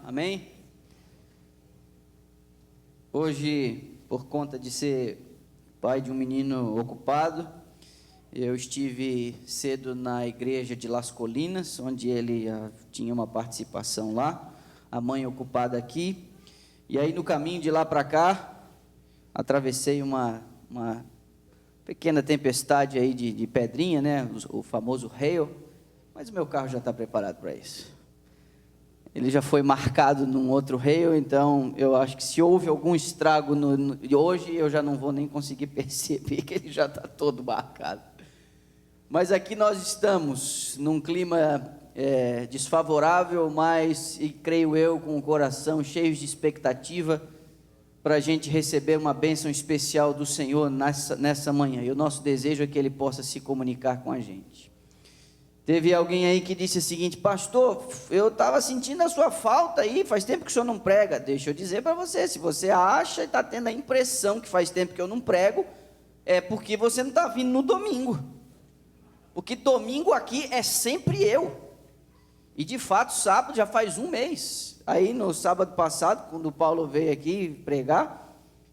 Amém? Hoje, por conta de ser pai de um menino ocupado, eu estive cedo na igreja de Las Colinas, onde ele tinha uma participação lá, a mãe ocupada aqui, e aí no caminho de lá para cá, atravessei uma pequena tempestade aí de pedrinha, né, o famoso hail, mas o meu carro já está preparado para isso. Ele já foi marcado num outro hail, então eu acho que se houve algum estrago hoje, eu já não vou nem conseguir perceber que ele já está todo marcado. Mas aqui nós estamos num clima desfavorável, mas, e creio eu, com o coração cheio de expectativa, para a gente receber uma bênção especial do Senhor nessa manhã. E o nosso desejo é que Ele possa se comunicar com a gente. Teve alguém aí que disse o seguinte: pastor, eu estava sentindo a sua falta aí, faz tempo que o senhor não prega. Deixa eu dizer para você, se você acha e está tendo a impressão que faz tempo que eu não prego, é porque você não está vindo no domingo, porque domingo aqui é sempre eu, e de fato sábado já faz um mês. Aí no sábado passado, quando o Paulo veio aqui pregar,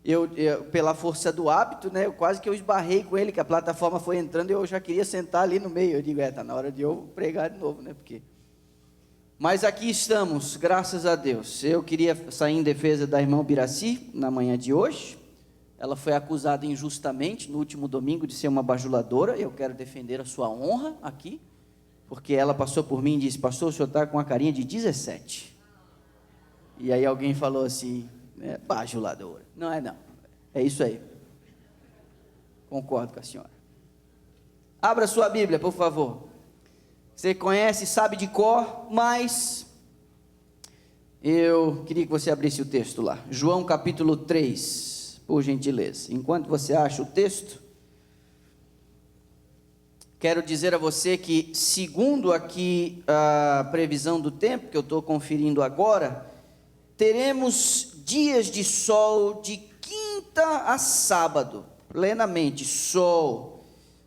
eu pela força do hábito, né, quase que eu esbarrei com ele, que a plataforma foi entrando e eu já queria sentar ali no meio. Eu digo, está na hora de eu pregar de novo, né, porque... Mas aqui estamos, graças a Deus. Eu queria sair em defesa da irmã Biraci, na manhã de hoje. Ela foi acusada injustamente, no último domingo, de ser uma bajuladora. Eu quero defender a sua honra aqui, porque ela passou por mim e disse: pastor, o senhor está com uma carinha de 17. E aí alguém falou assim... bajuladora. Não é não, é isso aí. Concordo com a senhora. Abra sua Bíblia, por favor. Você conhece, sabe de cor, mas eu queria que você abrisse o texto lá. João capítulo 3, por gentileza. Enquanto você acha o texto, quero dizer a você que, segundo aqui a previsão do tempo, que eu estou conferindo agora, teremos dias de sol de quinta a sábado, plenamente sol.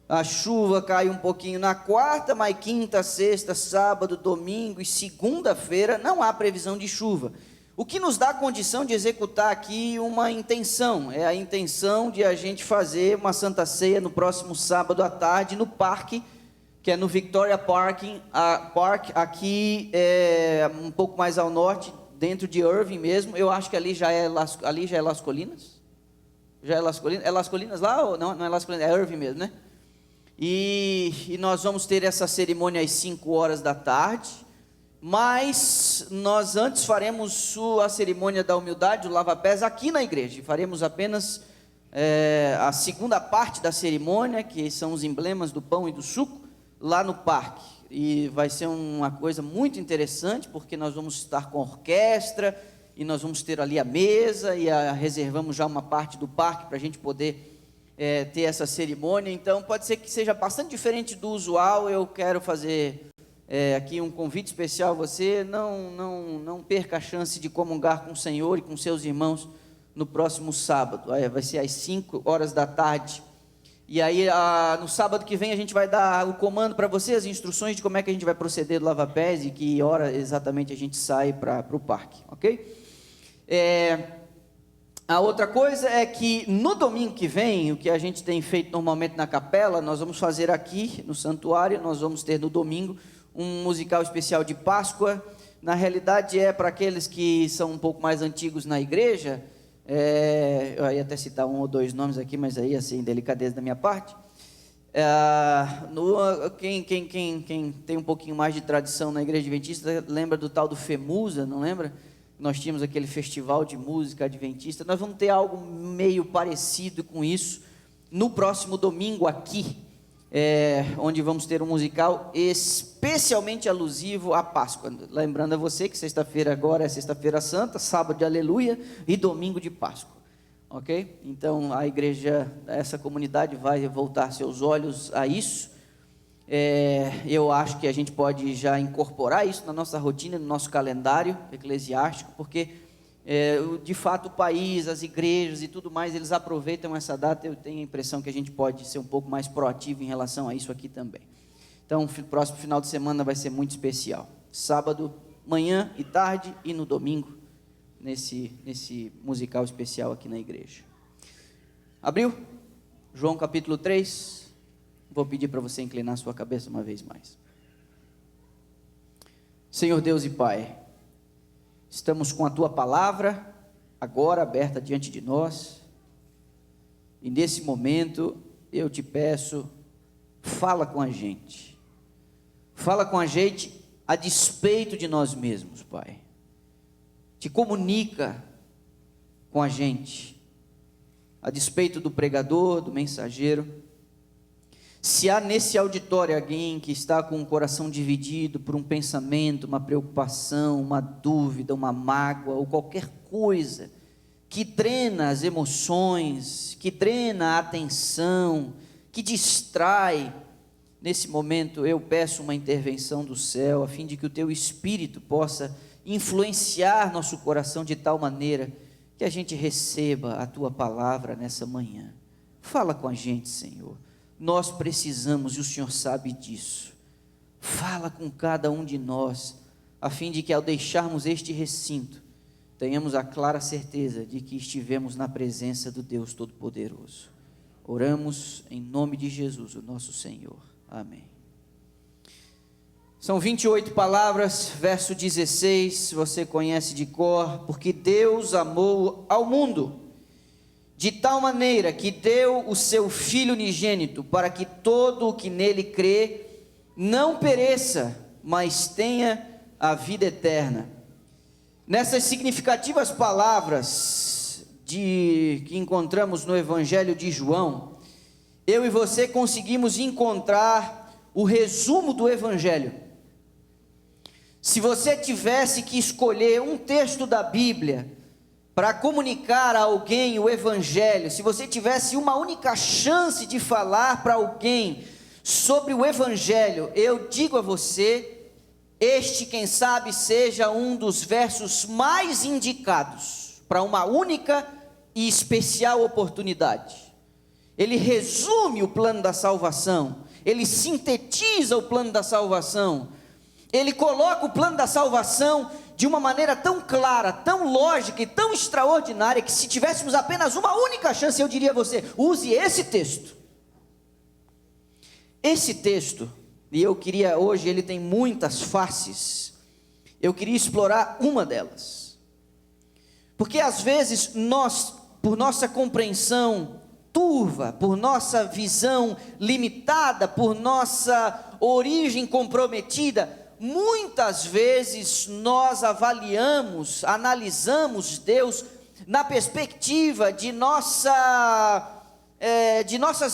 A chuva cai um pouquinho na quarta, mas quinta, sexta, sábado, domingo e segunda-feira não há previsão de chuva. O que nos dá a condição de executar aqui uma intenção, é a intenção de a gente fazer uma Santa Ceia no próximo sábado à tarde no parque, que é no Victoria Park, aqui um pouco mais ao norte, dentro de Irving mesmo. Eu acho que ali já é Las Colinas. Já é Las Colinas? É Las Colinas lá ou não? Não é Las Colinas, é Irving mesmo, né? E nós vamos ter essa cerimônia às 5 horas da tarde, mas nós antes faremos a cerimônia da humildade, o lava-pés, aqui na igreja. Faremos apenas a segunda parte da cerimônia, que são os emblemas do pão e do suco, lá no parque. E vai ser uma coisa muito interessante, porque nós vamos estar com orquestra, e nós vamos ter ali a mesa, e reservamos já uma parte do parque para a gente poder ter essa cerimônia. Então pode ser que seja bastante diferente do usual. Eu quero fazer aqui um convite especial a você: não perca a chance de comungar com o Senhor e com seus irmãos no próximo sábado. Vai ser às 5 horas da tarde. E aí, no sábado que vem, a gente vai dar o comando para você, as instruções de como é que a gente vai proceder do lava-pés e que hora exatamente a gente sai para o parque, ok? A outra coisa é que no domingo que vem, o que a gente tem feito normalmente na capela, nós vamos fazer aqui no santuário. Nós vamos ter no domingo um musical especial de Páscoa. Na realidade para aqueles que são um pouco mais antigos na igreja. Eu ia até citar um ou dois nomes aqui, mas aí assim, delicadeza da minha parte. Quem tem um pouquinho mais de tradição na igreja adventista lembra do tal do FEMUSA, não lembra? Nós tínhamos aquele festival de música adventista. Nós vamos ter algo meio parecido com isso no próximo domingo aqui, onde vamos ter um musical especialmente alusivo à Páscoa. Lembrando a você que sexta-feira agora é sexta-feira santa, sábado de aleluia e domingo de Páscoa, ok? Então a igreja, essa comunidade vai voltar seus olhos a isso. Eu acho que a gente pode já incorporar isso na nossa rotina, no nosso calendário eclesiástico, porque de fato o país, as igrejas e tudo mais, eles aproveitam essa data. Eu tenho a impressão que a gente pode ser um pouco mais proativo em relação a isso aqui também. Então o próximo final de semana vai ser muito especial. Sábado manhã e tarde e no domingo, nesse musical especial aqui na igreja. Abriu? João capítulo 3. Vou pedir para você inclinar sua cabeça uma vez mais. Senhor Deus e Pai, estamos com a Tua palavra agora aberta diante de nós, e nesse momento eu te peço, fala com a gente a despeito de nós mesmos, Pai, te comunica com a gente, a despeito do pregador, do mensageiro. Se há nesse auditório alguém que está com o coração dividido por um pensamento, uma preocupação, uma dúvida, uma mágoa ou qualquer coisa que drena as emoções, que drena a atenção, que distrai, nesse momento eu peço uma intervenção do céu, a fim de que o Teu Espírito possa influenciar nosso coração de tal maneira que a gente receba a Tua palavra nessa manhã. Fala com a gente, Senhor. Nós precisamos, e o Senhor sabe disso. Fala com cada um de nós, a fim de que ao deixarmos este recinto, tenhamos a clara certeza de que estivemos na presença do Deus Todo-Poderoso. Oramos em nome de Jesus, o nosso Senhor. Amém. São 28 palavras, verso 16, você conhece de cor. Porque Deus amou ao mundo de tal maneira que deu o seu Filho unigênito, para que todo o que nele crê não pereça, mas tenha a vida eterna. Nessas significativas palavras que encontramos no Evangelho de João, eu e você conseguimos encontrar o resumo do Evangelho. Se você tivesse que escolher um texto da Bíblia para comunicar a alguém o Evangelho, se você tivesse uma única chance de falar para alguém sobre o Evangelho, eu digo a você, este, quem sabe, seja um dos versos mais indicados para uma única e especial oportunidade. Ele resume o plano da salvação, ele sintetiza o plano da salvação, ele coloca o plano da salvação de uma maneira tão clara, tão lógica e tão extraordinária, que se tivéssemos apenas uma única chance, eu diria a você, use esse texto. Esse texto, e eu queria hoje, ele tem muitas faces, eu queria explorar uma delas, porque às vezes nós, por nossa compreensão turva, por nossa visão limitada, por nossa origem comprometida, muitas vezes nós analisamos Deus na perspectiva de nossas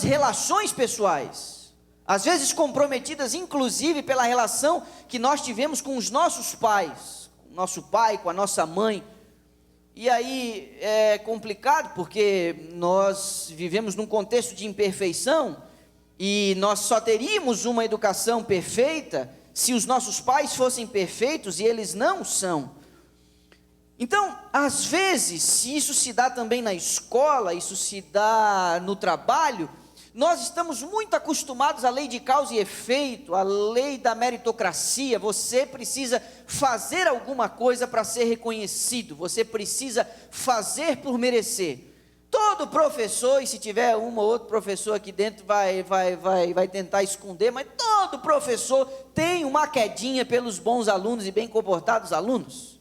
relações pessoais, às vezes comprometidas inclusive pela relação que nós tivemos com os nossos pais, com o nosso pai, com a nossa mãe. E aí é complicado, porque nós vivemos num contexto de imperfeição, e nós só teríamos uma educação perfeita se os nossos pais fossem perfeitos, e eles não são. Então, às vezes, se isso se dá também na escola, isso se dá no trabalho, nós estamos muito acostumados à lei de causa e efeito, à lei da meritocracia. Você precisa fazer alguma coisa para ser reconhecido, você precisa fazer por merecer. Todo professor, e se tiver um ou outro professor aqui dentro vai tentar esconder, mas todo professor tem uma quedinha pelos bons alunos e bem comportados alunos.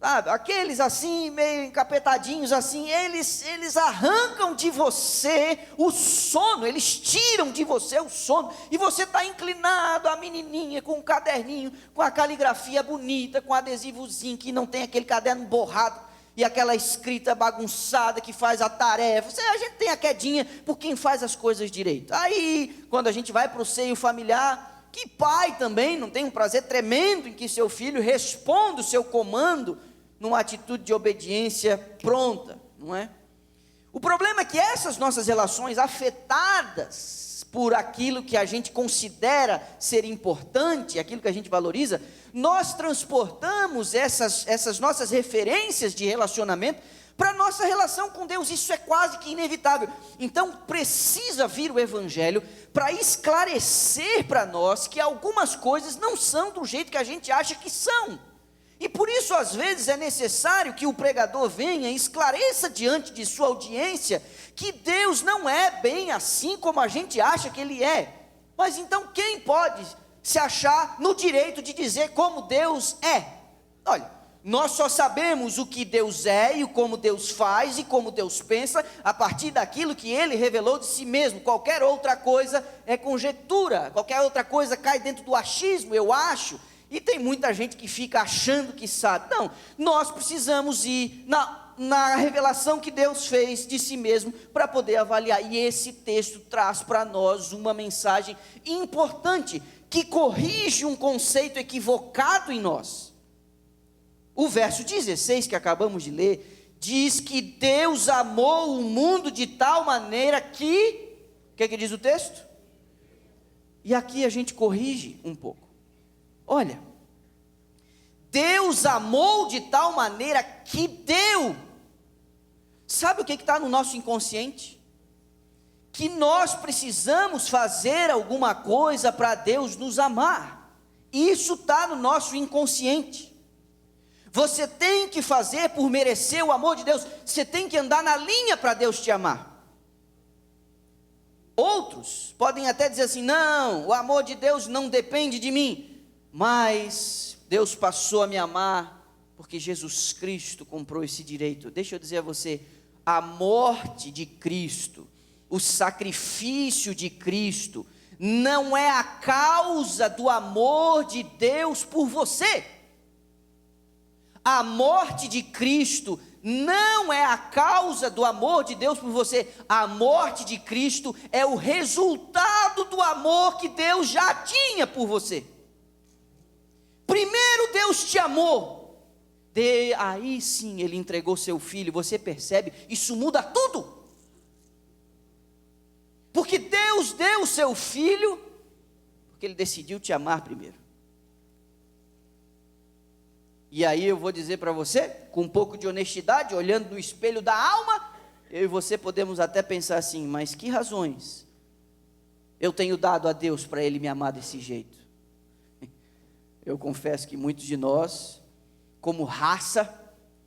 Sabe, aqueles assim, meio encapetadinhos assim, eles arrancam de você o sono, eles tiram de você o sono, e você está inclinado, a menininha com um caderninho, com a caligrafia bonita, com adesivozinho, que não tem aquele caderno borrado, e aquela escrita bagunçada que faz a tarefa. A gente tem a quedinha por quem faz as coisas direito. Aí, quando a gente vai para o seio familiar, que pai também não tem um prazer tremendo em que seu filho responda o seu comando numa atitude de obediência pronta, não é? O problema é que essas nossas relações afetadas por aquilo que a gente considera ser importante, aquilo que a gente valoriza, nós transportamos essas nossas referências de relacionamento para a nossa relação com Deus. Isso é quase que inevitável. Então precisa vir o Evangelho para esclarecer para nós que algumas coisas não são do jeito que a gente acha que são. E por isso, às vezes, é necessário que o pregador venha e esclareça diante de sua audiência que Deus não é bem assim como a gente acha que Ele é. Mas então quem pode se achar no direito de dizer como Deus é? Olha, nós só sabemos o que Deus é e como Deus faz e como Deus pensa a partir daquilo que Ele revelou de si mesmo. Qualquer outra coisa é conjectura, qualquer outra coisa cai dentro do achismo, eu acho. E tem muita gente que fica achando que sabe. Não, nós precisamos ir na revelação que Deus fez de si mesmo para poder avaliar. E esse texto traz para nós uma mensagem importante que corrige um conceito equivocado em nós. O verso 16 que acabamos de ler diz que Deus amou o mundo de tal maneira que... O que diz o texto? E aqui a gente corrige um pouco. Olha, Deus amou de tal maneira que deu. Sabe o que está no nosso inconsciente? Que nós precisamos fazer alguma coisa para Deus nos amar. Isso está no nosso inconsciente. Você tem que fazer por merecer o amor de Deus. Você tem que andar na linha para Deus te amar. Outros podem até dizer assim: não, o amor de Deus não depende de mim. Mas Deus passou a me amar porque Jesus Cristo comprou esse direito. Deixa eu dizer a você, a morte de Cristo, o sacrifício de Cristo, não é a causa do amor de Deus por você. A morte de Cristo não é a causa do amor de Deus por você. A morte de Cristo é o resultado do amor que Deus já tinha por você. Primeiro Deus te amou, aí sim Ele entregou seu Filho. Você percebe? Isso muda tudo. Porque Deus deu o seu Filho, porque Ele decidiu te amar primeiro. E aí eu vou dizer para você, com um pouco de honestidade, olhando no espelho da alma, eu e você podemos até pensar assim: mas que razões eu tenho dado a Deus para Ele me amar desse jeito? Eu confesso que muitos de nós, como raça,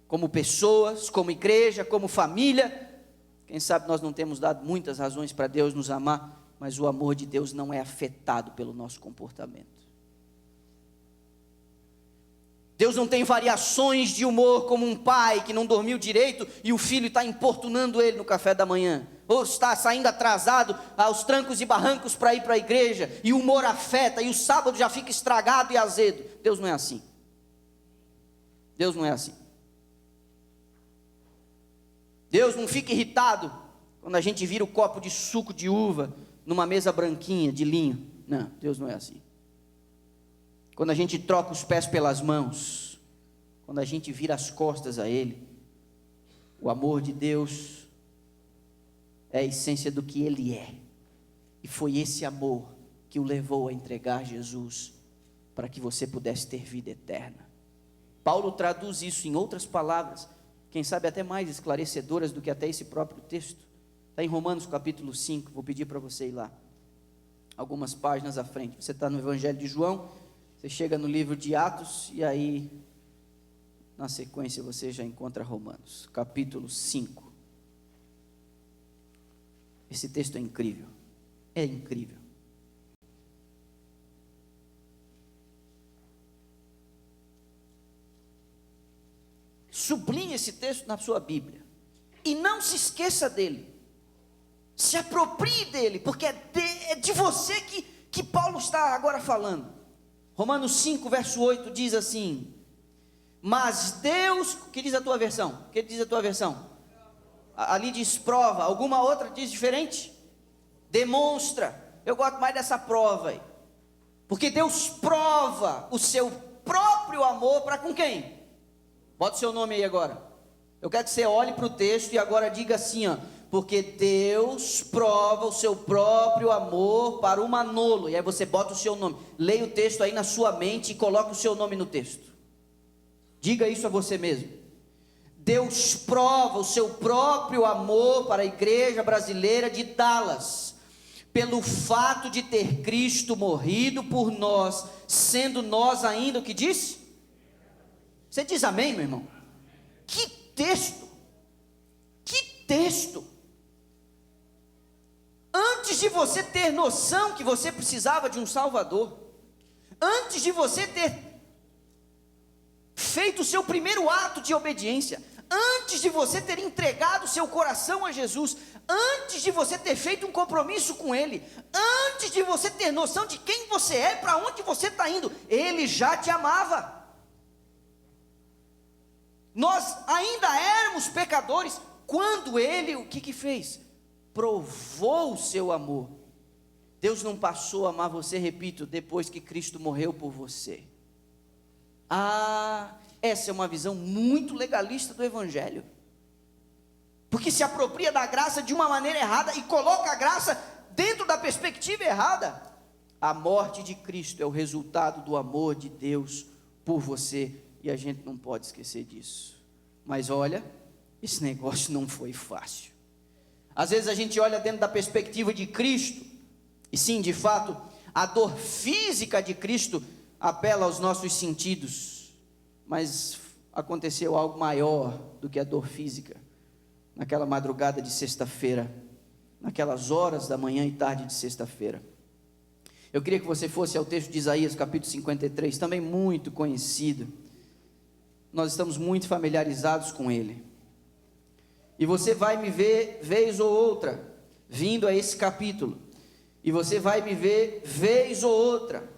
como pessoas, como igreja, como família, quem sabe nós não temos dado muitas razões para Deus nos amar, mas o amor de Deus não é afetado pelo nosso comportamento. Deus não tem variações de humor como um pai que não dormiu direito e o filho está importunando ele no café da manhã, ou está saindo atrasado aos trancos e barrancos para ir para a igreja, e o humor afeta, e o sábado já fica estragado e azedo. Deus não é assim. Deus não é assim. Deus não fica irritado quando a gente vira o copo de suco de uva numa mesa branquinha de linho. Não, Deus não é assim. Quando a gente troca os pés pelas mãos, quando a gente vira as costas a Ele, o amor de Deus é a essência do que Ele é. E foi esse amor que o levou a entregar Jesus para que você pudesse ter vida eterna. Paulo traduz isso em outras palavras, quem sabe até mais esclarecedoras do que até esse próprio texto. Está em Romanos capítulo 5, vou pedir para você ir lá, algumas páginas à frente. Você está no Evangelho de João, você chega no livro de Atos, e aí, na sequência, você já encontra Romanos, capítulo 5. Esse texto é incrível. É incrível. Sublinhe esse texto na sua Bíblia. E não se esqueça dele. Se aproprie dele, porque é de você que Paulo está agora falando. Romanos 5, verso 8 diz assim: mas Deus, o que diz a tua versão? O que diz a tua versão? Ali diz prova, alguma outra diz diferente? Demonstra. Eu gosto mais dessa prova aí. Porque Deus prova o seu próprio amor para com quem? Bota o seu nome aí agora. Eu quero que você olhe para o texto e agora diga assim, ó: porque Deus prova o seu próprio amor para o Manolo. E aí você bota o seu nome. Leia o texto aí na sua mente e coloca o seu nome no texto. Diga isso a você mesmo. Deus prova o seu próprio amor para a igreja brasileira de Dallas, pelo fato de ter Cristo morrido por nós, sendo nós ainda o que diz? Você diz amém, meu irmão? Que texto! Que texto! Antes de você ter noção que você precisava de um Salvador, antes de você ter feito o seu primeiro ato de obediência, antes de você ter entregado o seu coração a Jesus, antes de você ter feito um compromisso com Ele, antes de você ter noção de quem você é, para onde você está indo, Ele já te amava. Nós ainda éramos pecadores, quando Ele, o que fez? Provou o seu amor. Deus não passou a amar você, repito, depois que Cristo morreu por você. Essa é uma visão muito legalista do Evangelho, porque se apropria da graça de uma maneira errada e coloca a graça dentro da perspectiva errada. A morte de Cristo é o resultado do amor de Deus por você, e a gente não pode esquecer disso. Mas olha, esse negócio não foi fácil. Às vezes a gente olha dentro da perspectiva de Cristo, e sim, de fato, a dor física de Cristo apela aos nossos sentidos, mas aconteceu algo maior do que a dor física, naquela madrugada de sexta-feira, naquelas horas da manhã e tarde de sexta-feira. Eu queria que você fosse ao texto de Isaías, capítulo 53, também muito conhecido, nós estamos muito familiarizados com ele, e você vai me ver vez ou outra, vindo a esse capítulo, e você vai me ver vez ou outra,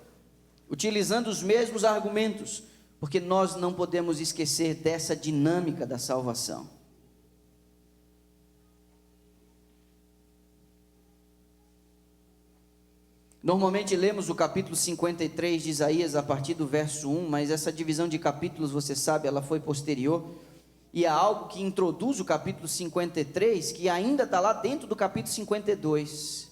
utilizando os mesmos argumentos, porque nós não podemos esquecer dessa dinâmica da salvação. Normalmente lemos o capítulo 53 de Isaías a partir do verso 1, mas essa divisão de capítulos, você sabe, ela foi posterior, e há algo que introduz o capítulo 53, que ainda está lá dentro do capítulo 52,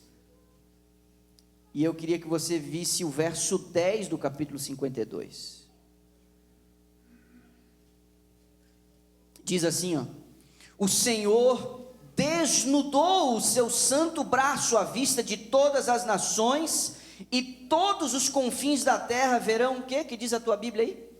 e eu queria que você visse o verso 10 do capítulo 52, diz assim, o Senhor desnudou o seu santo braço à vista de todas as nações, e todos os confins da terra verão o que diz a tua Bíblia aí?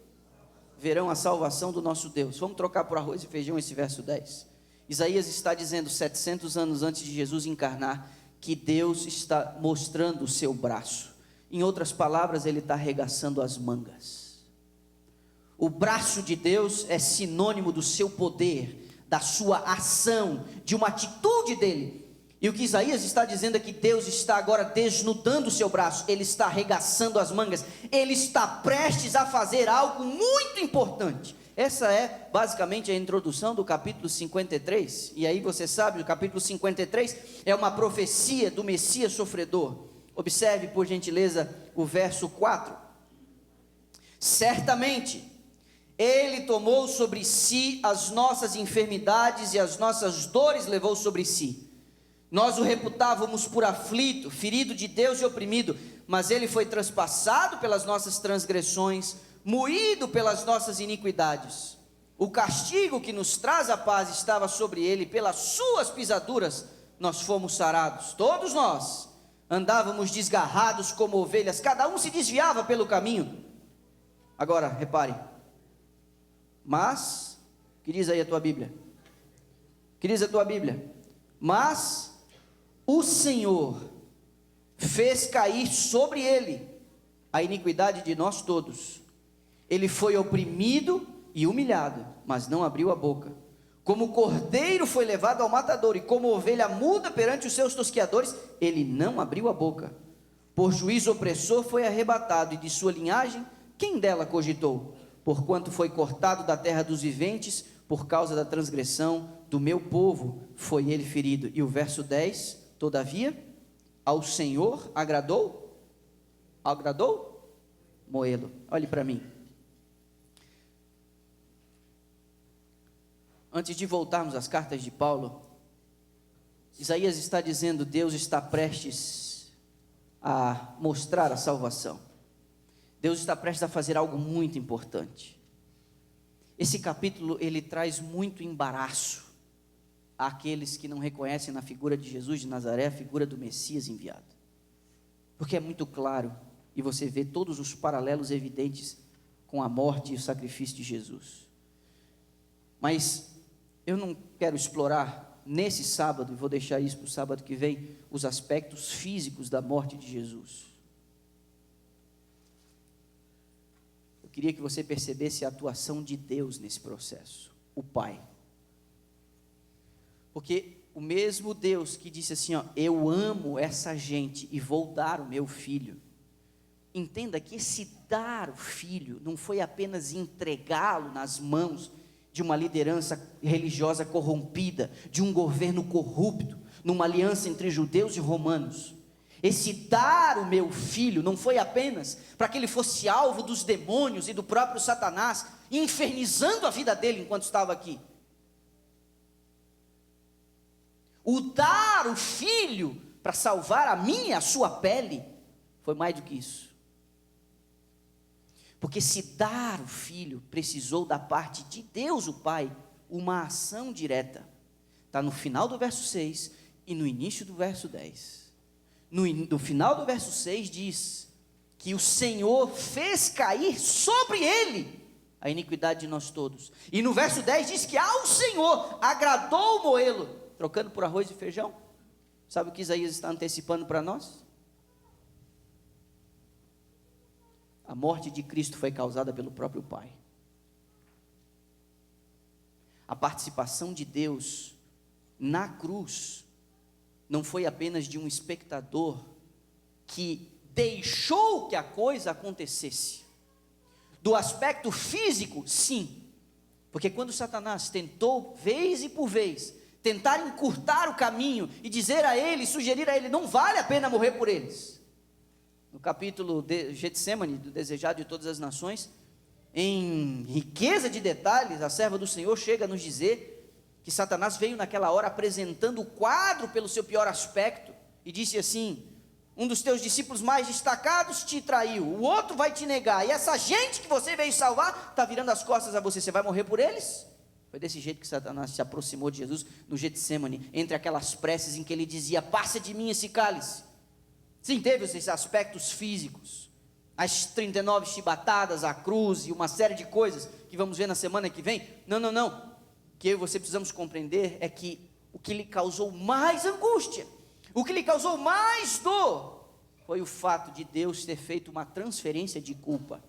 Verão a salvação do nosso Deus. Vamos trocar por arroz e feijão esse verso 10. Isaías está dizendo, 700 anos antes de Jesus encarnar, que Deus está mostrando o seu braço. Em outras palavras, Ele está arregaçando as mangas. O braço de Deus é sinônimo do seu poder, da sua ação, de uma atitude dele. E o que Isaías está dizendo é que Deus está agora desnudando o seu braço, Ele está arregaçando as mangas, Ele está prestes a fazer algo muito importante. Essa é basicamente a introdução do capítulo 53, e aí você sabe, o capítulo 53 é uma profecia do Messias sofredor. Observe por gentileza o verso 4, certamente Ele tomou sobre si as nossas enfermidades e as nossas dores levou sobre si. Nós o reputávamos por aflito, ferido de Deus e oprimido, mas Ele foi transpassado pelas nossas transgressões, moído pelas nossas iniquidades. O castigo que nos traz a paz estava sobre Ele, pelas suas pisaduras nós fomos sarados. Todos nós andávamos desgarrados como ovelhas, cada um se desviava pelo caminho. Agora, repare, mas, o que diz aí a tua Bíblia? O que diz a tua Bíblia? Mas o Senhor fez cair sobre ele a iniquidade de nós todos. Ele foi oprimido e humilhado, mas não abriu a boca. Como cordeiro foi levado ao matador, e como ovelha muda perante os seus tosqueadores, ele não abriu a boca. Por juízo opressor foi arrebatado, e de sua linhagem, quem dela cogitou? Porquanto foi cortado da terra dos viventes, por causa da transgressão do meu povo, foi ele ferido. E o verso 10, todavia, ao Senhor agradou moê-lo. Olhe para mim. Antes de voltarmos às cartas de Paulo, Isaías está dizendo, Deus está prestes a mostrar a salvação. Deus está prestes a fazer algo muito importante. Esse capítulo, ele traz muito embaraço àqueles que não reconhecem na figura de Jesus de Nazaré a figura do Messias enviado. Porque é muito claro, e você vê todos os paralelos evidentes com a morte e o sacrifício de Jesus. Mas eu não quero explorar nesse sábado, e vou deixar isso para o sábado que vem, os aspectos físicos da morte de Jesus. Eu queria que você percebesse a atuação de Deus nesse processo, o Pai. Porque o mesmo Deus que disse assim, ó, eu amo essa gente e vou dar o meu filho. Entenda que esse dar o filho não foi apenas entregá-lo nas mãos de uma liderança religiosa corrompida, de um governo corrupto, numa aliança entre judeus e romanos. Esse dar o meu filho não foi apenas para que ele fosse alvo dos demônios e do próprio Satanás, infernizando a vida dele enquanto estava aqui. O dar o filho para salvar a minha e a sua pele, foi mais do que isso. Porque se dar o filho precisou da parte de Deus o Pai, uma ação direta. Está no final do verso 6 e no início do verso 10. No final do verso 6 diz que o Senhor fez cair sobre ele a iniquidade de nós todos. E no verso 10 diz que ao Senhor agradou moê-lo, trocando por arroz e feijão. Sabe o que Isaías está antecipando para nós? A morte de Cristo foi causada pelo próprio Pai. A participação de Deus na cruz não foi apenas de um espectador que deixou que a coisa acontecesse. Do aspecto físico, sim. Porque quando Satanás tentou, vez e por vez, tentar encurtar o caminho e dizer a ele, sugerir a ele, não vale a pena morrer por eles. No capítulo de Getsêmani, do desejado de todas as nações, em riqueza de detalhes, a serva do Senhor chega a nos dizer que Satanás veio naquela hora apresentando o quadro pelo seu pior aspecto, e disse assim, um dos teus discípulos mais destacados te traiu, o outro vai te negar, e essa gente que você veio salvar, está virando as costas a você, você vai morrer por eles? Foi desse jeito que Satanás se aproximou de Jesus no Getsêmani, entre aquelas preces em que ele dizia, passa de mim esse cálice. Sim, teve esses aspectos físicos, as 39 chibatadas, a cruz e uma série de coisas que vamos ver na semana que vem. Não. O que eu e você precisamos compreender é que o que lhe causou mais angústia, o que lhe causou mais dor, foi o fato de Deus ter feito uma transferência de culpa.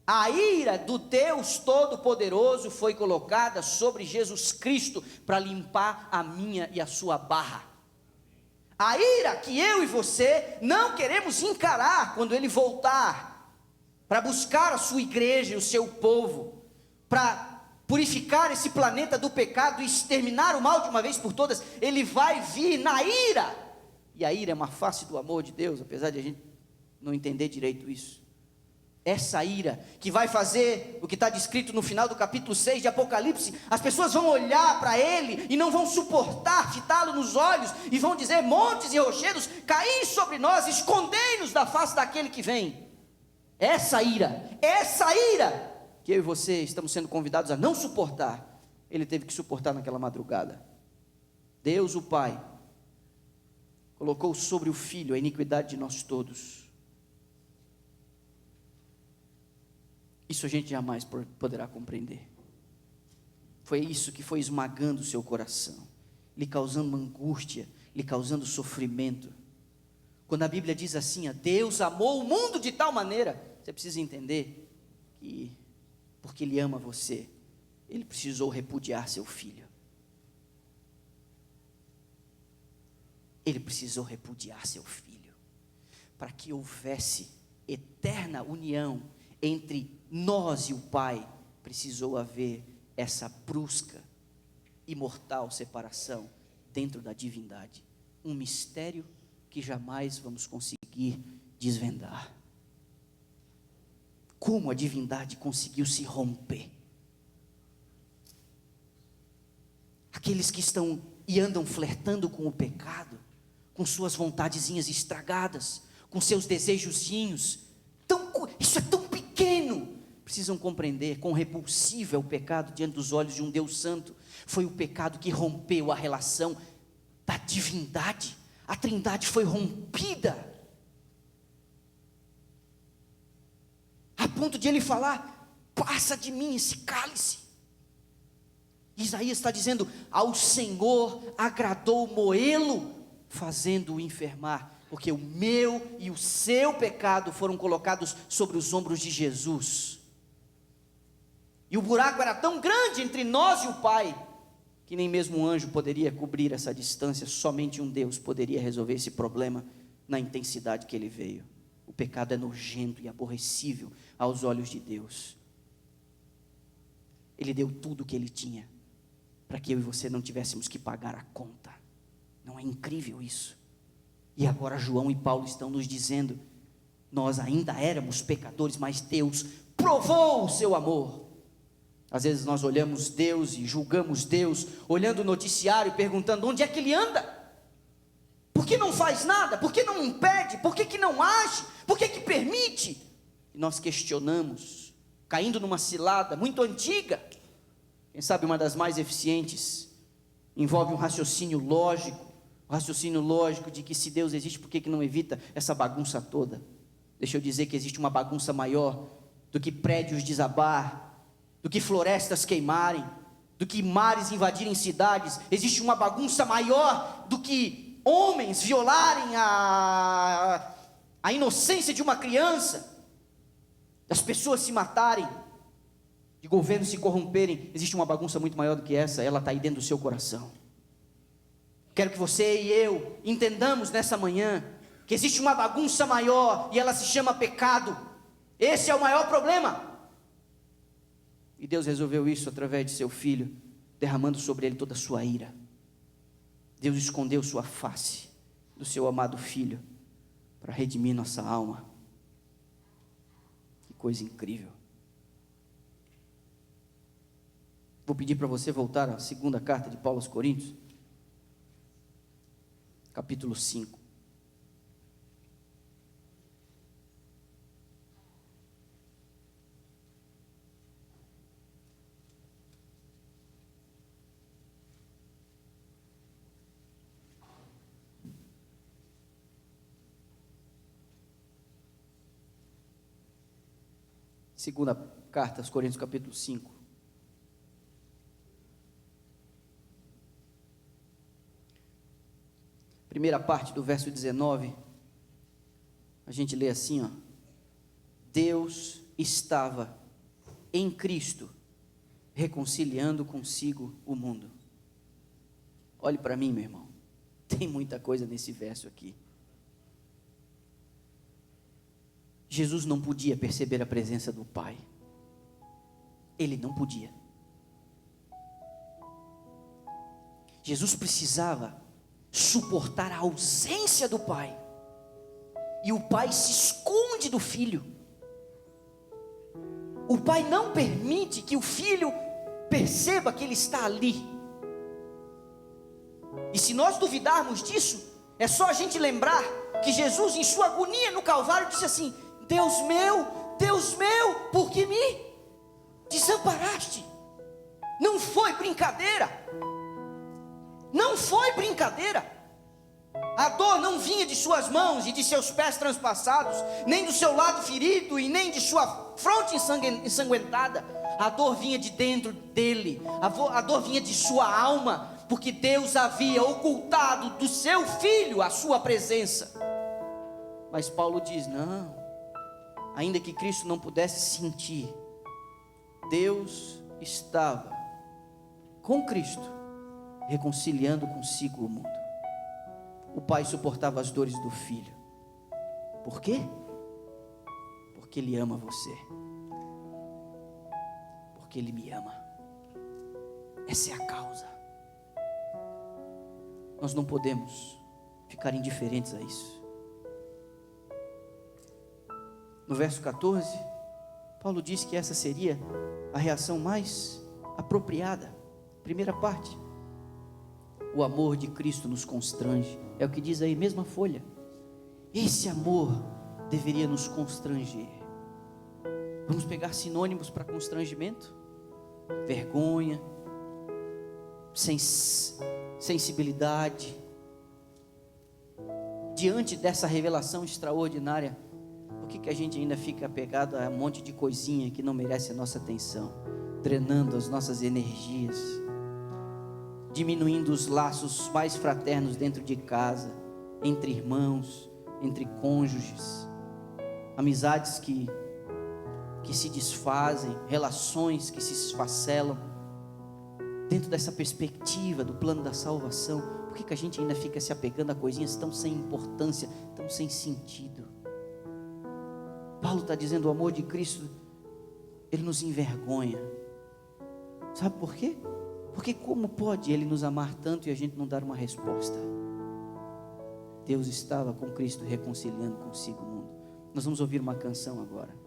A ira do Deus Todo-Poderoso foi colocada sobre Jesus Cristo para limpar a minha e a sua barra. A ira que eu e você não queremos encarar quando ele voltar para buscar a sua igreja e o seu povo, para purificar esse planeta do pecado e exterminar o mal de uma vez por todas, ele vai vir na ira. E a ira é uma face do amor de Deus, apesar de a gente não entender direito isso. Essa ira que vai fazer o que está descrito no final do capítulo 6 de Apocalipse, as pessoas vão olhar para ele e não vão suportar fitá-lo nos olhos, e vão dizer, montes e rochedos, caí sobre nós, escondei-nos da face daquele que vem. Essa ira que eu e você estamos sendo convidados a não suportar, ele teve que suportar naquela madrugada. Deus o Pai colocou sobre o Filho a iniquidade de nós todos. Isso a gente jamais poderá compreender. Foi isso que foi esmagando o seu coração, lhe causando angústia, lhe causando sofrimento. Quando a Bíblia diz assim, Deus amou o mundo de tal maneira, você precisa entender que, porque Ele ama você, Ele precisou repudiar seu filho. Ele precisou repudiar seu filho, para que houvesse eterna união entre nós e o Pai. Precisou haver essa brusca e mortal separação dentro da divindade, um mistério que jamais vamos conseguir desvendar. Como a divindade conseguiu se romper? Aqueles que estão e andam flertando com o pecado, com suas vontadezinhas estragadas, com seus desejozinhos, isso é tão pequeno, precisam compreender quão repulsivo é o pecado diante dos olhos de um Deus santo. Foi o pecado que rompeu a relação da divindade. A Trindade foi rompida, a ponto de ele falar: passa de mim esse cálice. Isaías está dizendo: ao Senhor agradou moê-lo, fazendo-o enfermar, porque o meu e o seu pecado foram colocados sobre os ombros de Jesus. E o buraco era tão grande entre nós e o Pai, que nem mesmo um anjo poderia cobrir essa distância. Somente um Deus poderia resolver esse problema na intensidade que ele veio. O pecado é nojento e aborrecível aos olhos de Deus. Ele deu tudo o que ele tinha, para que eu e você não tivéssemos que pagar a conta. Não é incrível isso? E agora João e Paulo estão nos dizendo: nós ainda éramos pecadores, mas Deus provou o seu amor. Às vezes nós olhamos Deus e julgamos Deus, olhando o noticiário e perguntando: onde é que ele anda? Por que não faz nada? Por que não impede? Por que não age? Por que permite? E nós questionamos, caindo numa cilada muito antiga. Quem sabe uma das mais eficientes, envolve um raciocínio lógico. O raciocínio lógico de que se Deus existe, por que não evita essa bagunça toda? Deixa eu dizer que existe uma bagunça maior do que prédios desabar, do que florestas queimarem, do que mares invadirem cidades. Existe uma bagunça maior do que homens violarem a inocência de uma criança, das pessoas se matarem, de governos se corromperem. Existe uma bagunça muito maior do que essa, ela está aí dentro do seu coração. Quero que você e eu entendamos nessa manhã que existe uma bagunça maior e ela se chama pecado. Esse é o maior problema. E Deus resolveu isso através de seu Filho, derramando sobre ele toda a sua ira. Deus escondeu sua face do seu amado Filho para redimir nossa alma. Que coisa incrível. Vou pedir para você voltar à segunda carta de Paulo aos Coríntios, capítulo 5. Segunda carta aos Coríntios, capítulo 5. Primeira parte do verso 19, a gente lê assim, ó: Deus estava em Cristo, reconciliando consigo o mundo. Olhe para mim, meu irmão, tem muita coisa nesse verso aqui. Jesus não podia perceber a presença do Pai. Ele não podia. Jesus precisava suportar a ausência do Pai. E o Pai se esconde do Filho. O Pai não permite que o Filho perceba que Ele está ali. E se nós duvidarmos disso, é só a gente lembrar que Jesus, em sua agonia no Calvário, disse assim: Deus meu, por que me desamparaste? Não foi brincadeira. Não foi brincadeira. A dor não vinha de suas mãos e de seus pés transpassados, nem do seu lado ferido e nem de sua fronte ensanguentada. A dor vinha de dentro dele. A dor vinha de sua alma, porque Deus havia ocultado do seu Filho a sua presença. Mas Paulo diz: não, ainda que Cristo não pudesse sentir, Deus estava com Cristo, reconciliando consigo o mundo. O Pai suportava as dores do Filho. Por quê? Porque Ele ama você. Porque Ele me ama. Essa é a causa. Nós não podemos ficar indiferentes a isso. No verso 14, Paulo diz que essa seria a reação mais apropriada. Primeira parte: o amor de Cristo nos constrange. É o que diz aí, mesma folha. Esse amor deveria nos constranger. Vamos pegar sinônimos para constrangimento? Vergonha, sensibilidade. Diante dessa revelação extraordinária, por que a gente ainda fica apegado a um monte de coisinha que não merece a nossa atenção, drenando as nossas energias, diminuindo os laços mais fraternos dentro de casa, entre irmãos, entre cônjuges, amizades que se desfazem, relações que se esfacelam? Dentro dessa perspectiva do plano da salvação, por que a gente ainda fica se apegando a coisinhas tão sem importância, tão sem sentido? Paulo está dizendo: o amor de Cristo, ele nos envergonha. Sabe por quê? Porque como pode ele nos amar tanto e a gente não dar uma resposta? Deus estava com Cristo reconciliando consigo o mundo. Nós vamos ouvir uma canção agora.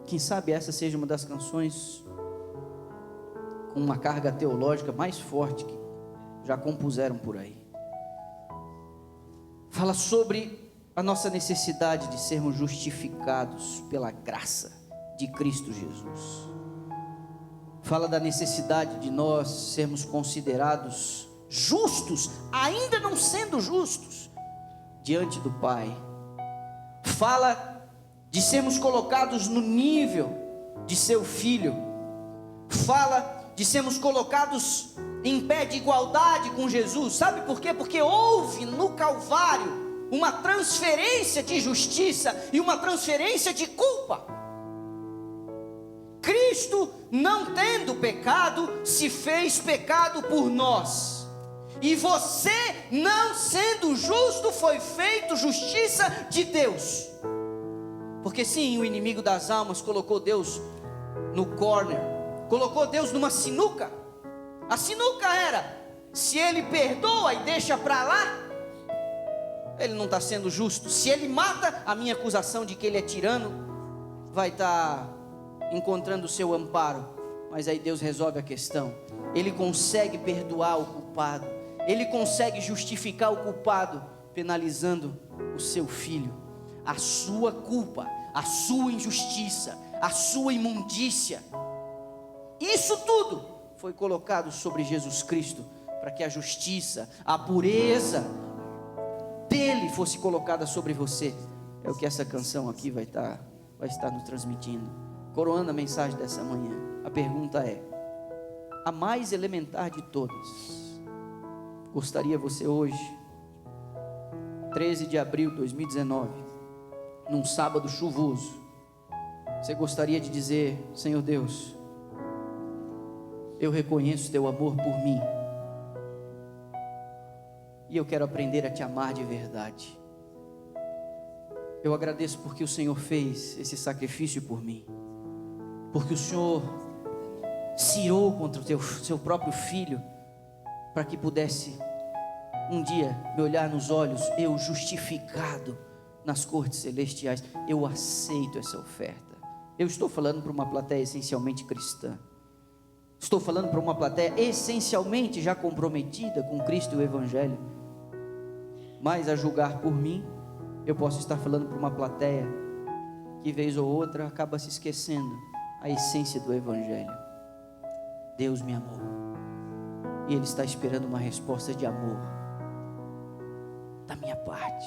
Quem sabe essa seja uma das canções com uma carga teológica mais forte que já compuseram por aí. Fala sobre a nossa necessidade de sermos justificados pela graça de Cristo Jesus. Fala da necessidade de nós sermos considerados justos, ainda não sendo justos, diante do Pai. Fala de sermos colocados no nível de seu Filho. Fala de sermos colocados em pé de igualdade com Jesus. Sabe por quê? Porque houve no Calvário uma transferência de justiça e uma transferência de culpa. Cristo, não tendo pecado, se fez pecado por nós. E você, não sendo justo, foi feito justiça de Deus. Porque sim, o inimigo das almas colocou Deus no corner, colocou Deus numa sinuca. A sinuca era: se ele perdoa e deixa para lá, ele não está sendo justo. Se ele mata, a minha acusação de que ele é tirano vai estar encontrando o seu amparo. Mas aí Deus resolve a questão. Ele consegue perdoar o culpado, ele consegue justificar o culpado, penalizando o seu filho. A sua culpa, a sua injustiça, a sua imundícia, isso tudo foi colocado sobre Jesus Cristo, para que a justiça, a pureza dele fosse colocada sobre você. É o que essa canção aqui vai estar nos transmitindo, coroando a mensagem dessa manhã. A pergunta é: a mais elementar de todas, gostaria você hoje, 13 de abril de 2019, num sábado chuvoso, você gostaria de dizer: Senhor Deus, eu reconheço teu amor por mim, e eu quero aprender a te amar de verdade. Eu agradeço porque o Senhor fez esse sacrifício por mim, porque o Senhor se irou contra o seu próprio filho, para que pudesse um dia me olhar nos olhos, eu justificado nas cortes celestiais. Eu aceito essa oferta. Eu estou falando para uma plateia essencialmente cristã, estou falando para uma plateia essencialmente já comprometida com Cristo e o Evangelho, mas a julgar por mim, eu posso estar falando para uma plateia que vez ou outra acaba se esquecendo a essência do Evangelho. Deus me amou, e Ele está esperando uma resposta de amor da minha parte.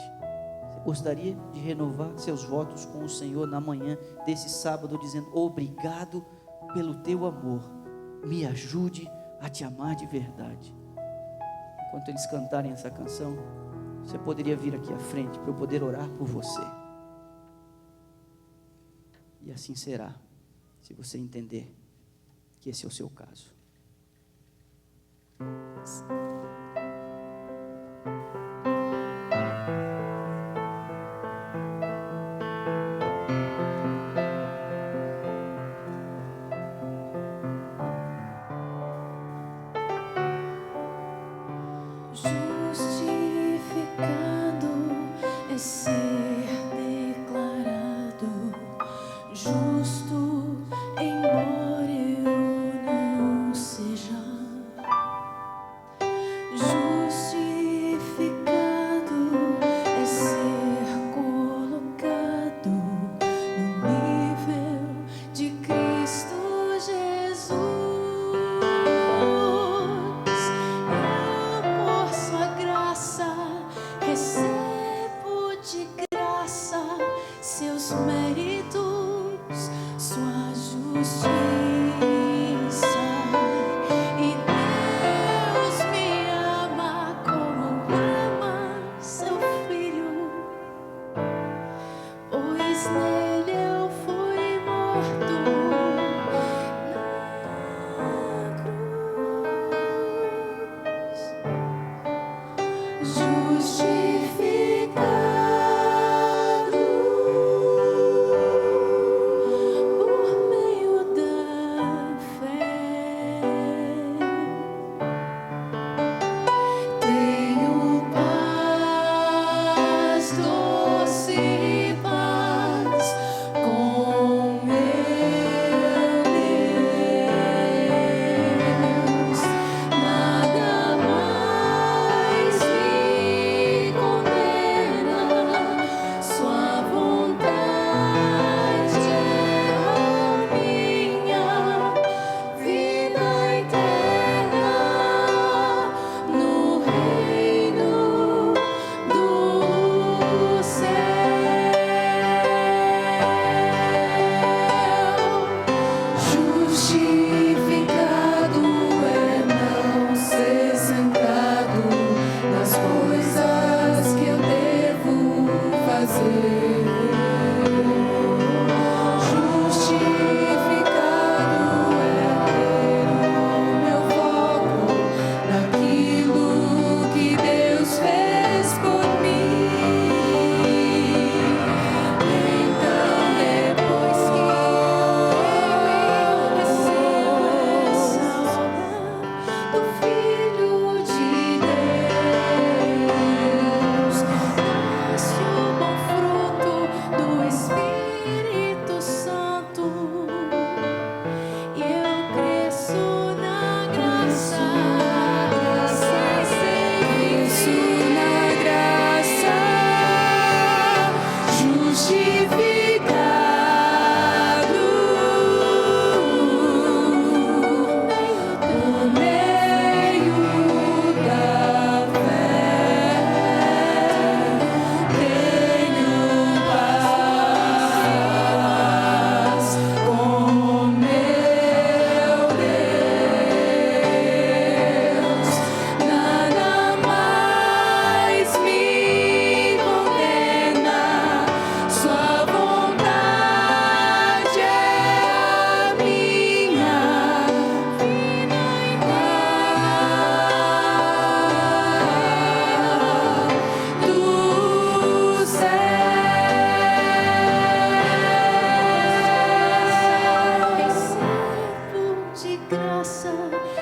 Você gostaria de renovar seus votos com o Senhor na manhã desse sábado, dizendo: obrigado pelo teu amor, me ajude a te amar de verdade. Enquanto eles cantarem essa canção, você poderia vir aqui à frente para eu poder orar por você. E assim será, se você entender que esse é o seu caso.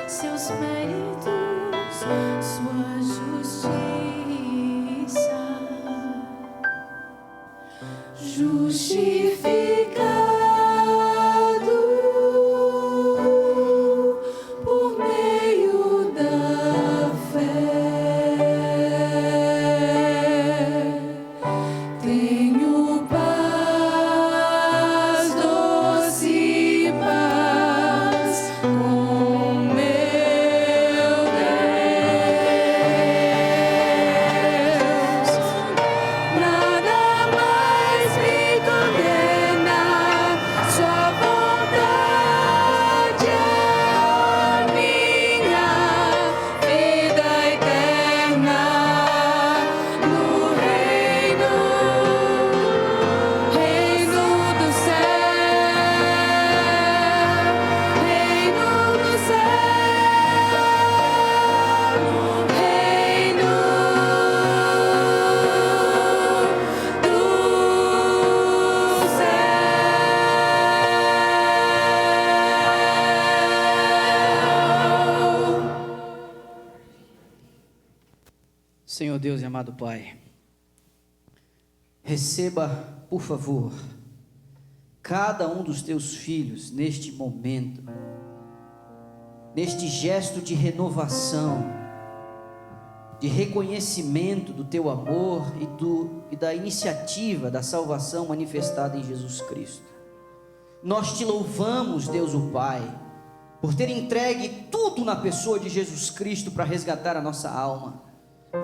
seus méritos, sua justiça, justificado por meio da fé, tenho paz, doce paz com meu Deus. Nada mais me condena, sua vontade é a minha vida eterna no reino do céu, reino do céu, reino do céu. Senhor Deus e amado Pai, receba, por favor, cada um dos teus filhos neste momento, neste gesto de renovação, de reconhecimento do teu amor e da iniciativa da salvação manifestada em Jesus Cristo. Nós te louvamos, Deus o Pai, por ter entregue tudo na pessoa de Jesus Cristo para resgatar a nossa alma.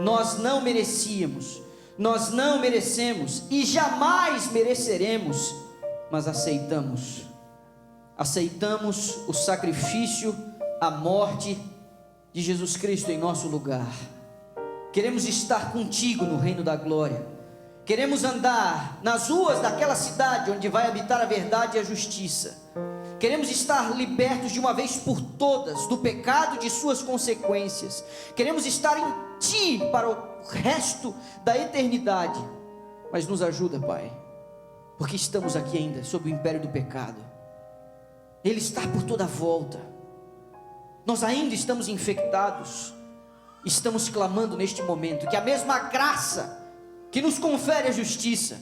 Nós não merecíamos, nós não merecemos e jamais mereceremos, mas aceitamos o sacrifício, a morte de Jesus Cristo em nosso lugar. Queremos estar contigo no reino da glória, queremos andar nas ruas daquela cidade onde vai habitar a verdade e a justiça. Queremos estar libertos de uma vez por todas do pecado e de suas consequências. Queremos estar em Ti para o resto da eternidade. Mas nos ajuda, Pai, porque estamos aqui ainda sob o império do pecado. Ele está por toda volta. Nós ainda estamos infectados. Estamos clamando neste momento que a mesma graça que nos confere a justiça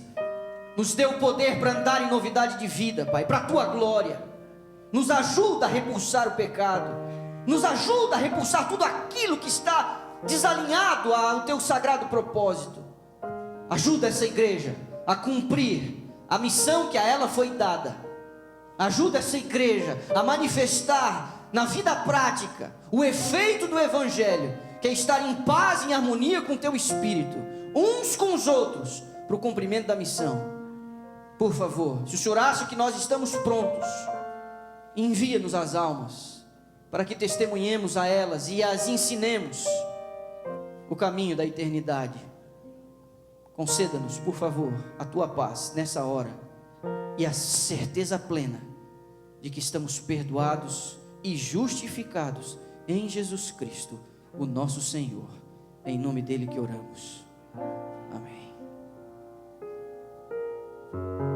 nos dê o poder para andar em novidade de vida, Pai, para a Tua glória. Nos ajuda a repulsar o pecado, nos ajuda a repulsar tudo aquilo que está desalinhado ao Teu sagrado propósito. Ajuda essa igreja a cumprir a missão que a ela foi dada. Ajuda essa igreja a manifestar na vida prática o efeito do Evangelho, que é estar em paz e em harmonia com o Teu Espírito, uns com os outros, para o cumprimento da missão. Por favor, se o Senhor acha que nós estamos prontos, envia-nos as almas, para que testemunhemos a elas e as ensinemos o caminho da eternidade. Conceda-nos, por favor, a Tua paz nessa hora e a certeza plena de que estamos perdoados e justificados em Jesus Cristo, o nosso Senhor. É em nome dele que oramos. Amém.